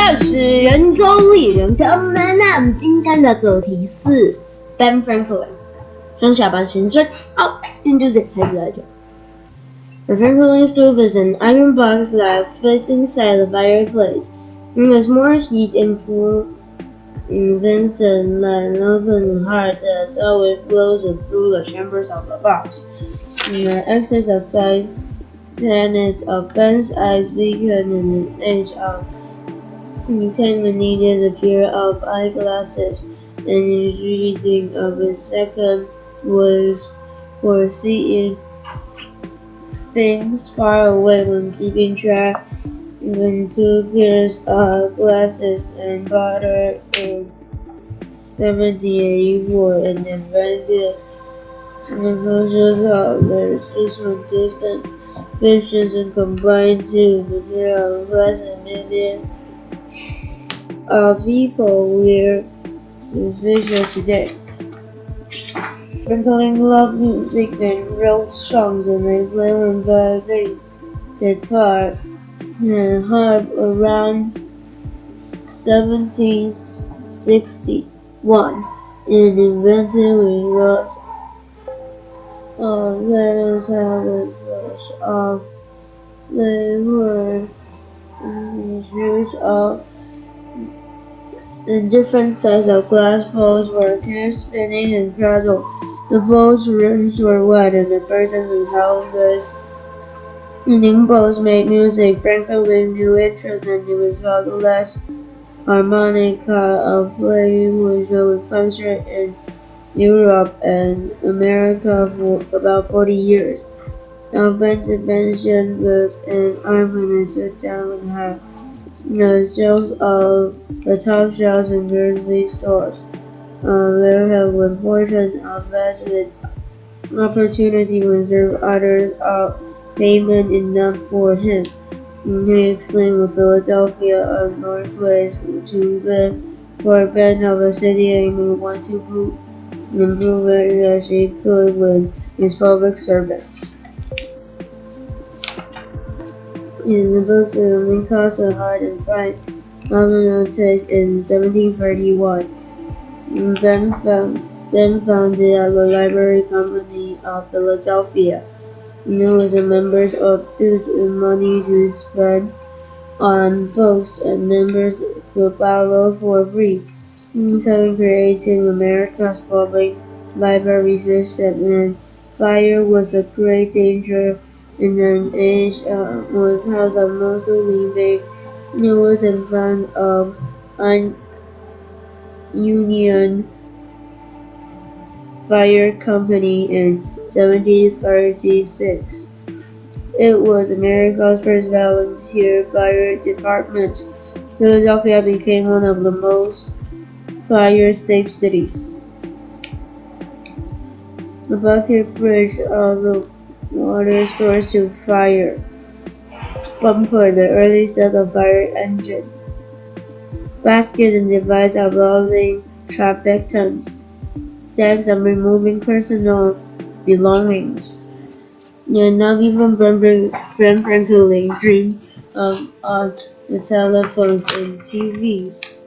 的是人中丽人他们。那我们今天的主题是 Ben Franklin， 双下巴先生。好，今天就开始来讲。Franklin's stove is an iron box that fits inside the fireplace. There was more heat and Vincent than open heart as always blows through the chambers of the box. The excess outside planets of Ben's eyes weakened in an age of entertainment needed a pair of eyeglasses, and his reading of his second was for seeing things far away when keeping track. When 2 pairs of glasses and butter in 1784 and invented the process of their from distant visions and combined to prepare a pleasant million of people were visual today. Franklin loved music and wrote songs, and they played the guitar and harp around 1761 and invented with rods of various habits of they were used of in different sizes of glass bowls for hair spinning and cradle. The bowls' rims were wide, and the persons who held this spinning bowls made music. Franklin knew interest, and he was called the last harmonica of playing was a concert in Europe and America for about 40 years. Ben's invention was an armament sit down and had sales of the top shelves in grocery stores. There have been portions of investment opportunity when serve others of payment enough for him. He explained with Philadelphia of Northwest to the for Ben of a city and want to improve it as he could with his public service. In the books of Lincoln Hard and Frank notice in 1731, Ben founded the Library Company of Philadelphia. He was a member of money to spend on books, and members could borrow for free. Having created America's public library system, and fire was a great danger in an age was house of mostly made. It was in front of Union Fire Company in 1736. It was America's first volunteer fire department. Philadelphia became one of the most fire-safe cities. The bucket bridge of the water stores to fire. Bumper, the early set of fire engine. Baskets and device of loading trafficants. Sacks of removing personal belongings. And not even Ben Franklin dreamed of the telephones and TVs.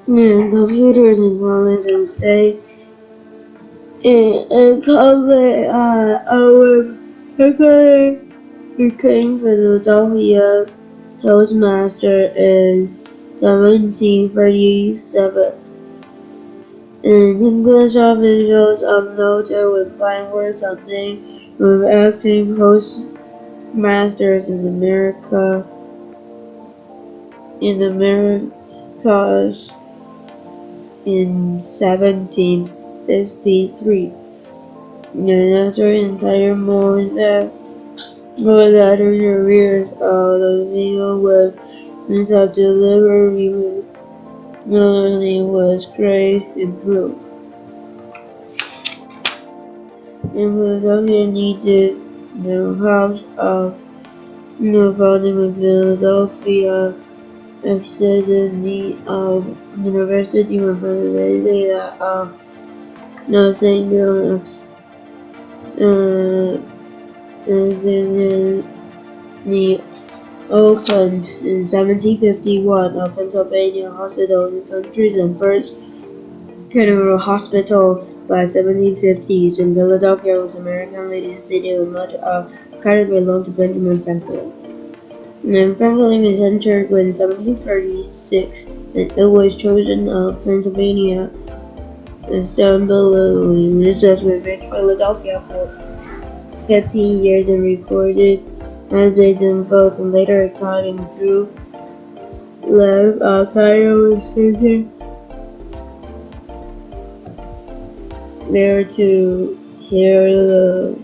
And computers and phones and stay and cover our Franklin became Philadelphia postmaster in 1737. In English officials of note would find words something with acting postmasters in Americas in 1753. And after an entire month after careers of the field with of delivery only was great improved. And Philadelphia needed the house of founding of Philadelphia exceeded need of University of Pennsylvania of St. John's exceeded need opened in 1751, a Pennsylvania hospital, the country's first general hospital. By 1750s, in Philadelphia was American leading city, and much of credit belonged to Benjamin Franklin. And Franklin was entered in 1736, and it was chosen of Pennsylvania Assembly recess with Rich Philadelphia for 15 years and recorded mandates and votes, and later according through left Ontario and stated there to hear the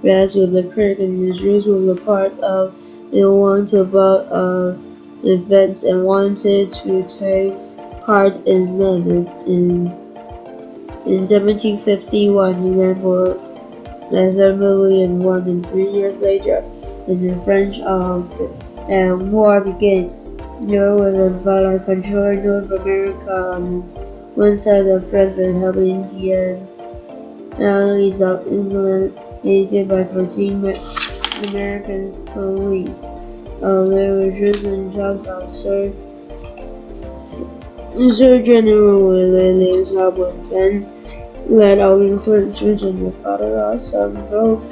rest of the curtain. The Jews were a part of the want about events and wanted to take part in them. In 1751, he ran for Assembly and won, and 3 years later, when the French War began, there was a fight on controlling North America on one side of France and helping Indian allies of England, aided by 14 American colonies. There were chosen shots of Sir General William Penn led out incursions in the father of some both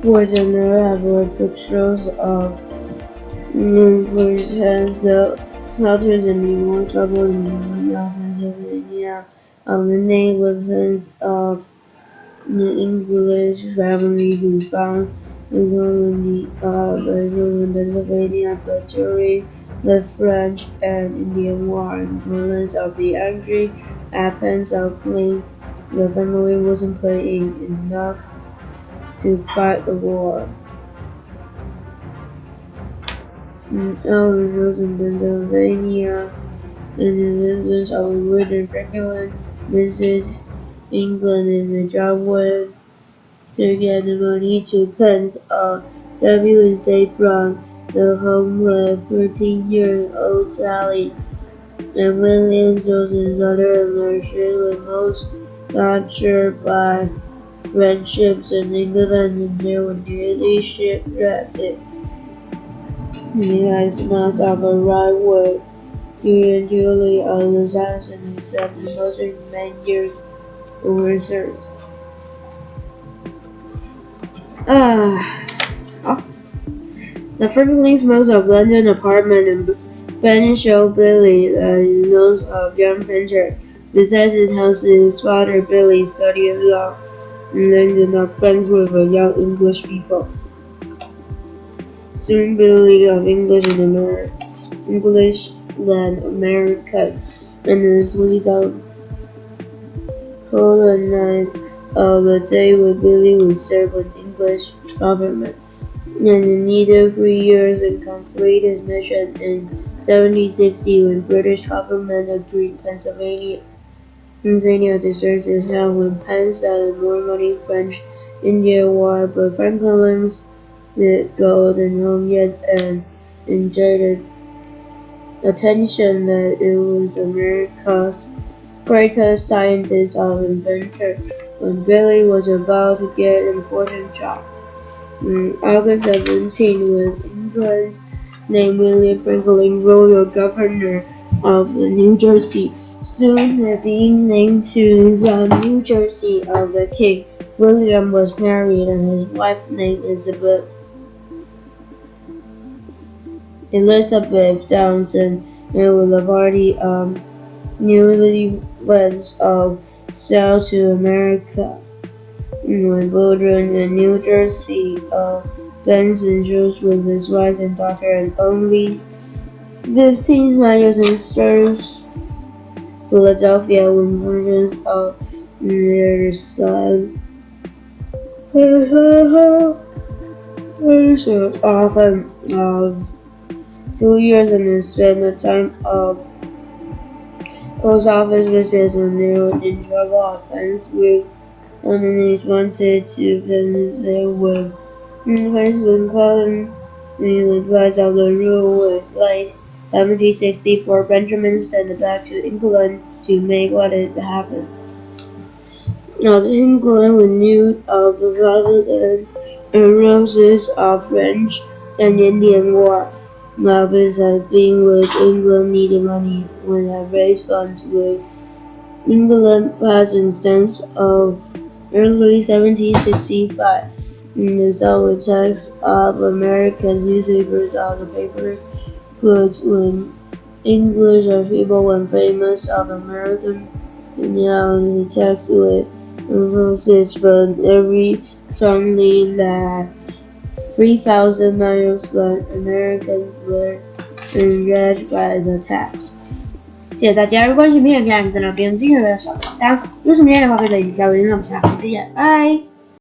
force and elaborate patrols of which has the cultures and be more trouble in Pennsylvania of the native weapons of the English family who found the colony in Pennsylvania, but during the French and Indian War, influence of the angry Athens claimed the family wasn't paying enough to fight the war. Elvis in Pennsylvania and the business of William Franklin visited England, and the job went to get the money to Penn's W estate from the homeland 13-year-old Sally, and William Joseph's daughter merchant were most tortured by friendships in England, and they were nearly shipwrecked. He has mass of a right word usually on the science and accepts the most remain years of research. The Franklin's most of London apartment and Ben showed Billy the nose of young Pincher. Besides his house, his father Billy studied law and London are friends with the young English people. Soon Billy of English then American, and the police of colonized the day when Billy would serve with English government. And he needed 3 years to complete his mission in 1760 when British government agreed Pennsylvania to serve to help when Penn started Normandy French-Indian War, but Franklin's did go home yet and enjoyed the attention that it was America's greatest scientist or inventor when Billy was about to get an important job. August 17, with England named William Franklin royal governor of New Jersey. Soon being named to the New Jersey of the king, William was married and his wife named Elizabeth Townsend, and with a party of newlyweds sailed to America. When children in New Jersey, Benson Jules with his wife and daughter and only 15 miles and stirs Philadelphia when versions of their son. Often of 2 years and then spent the time of post office visits when they were in trouble offense with underneath wanted to visit with President Clinton the advice of the rule with late 1764 Benjamin sent back to England to make what is to happen. Now England renewed of the Republican and roses of French and Indian War. Markets have been with England needed money when I raised funds with England passing stamps of early 1765. The solid text of American newspapers on the paper goods when English are people when famous of American and now the text with emphasis from every strongly that 3,000 miles from Americans were enraged by the tax. 谢谢大家，如果喜欢影片，可以按赞、评论、订阅、小铃铛。有什么样的话可以在底下留言，让我们下期再见，拜。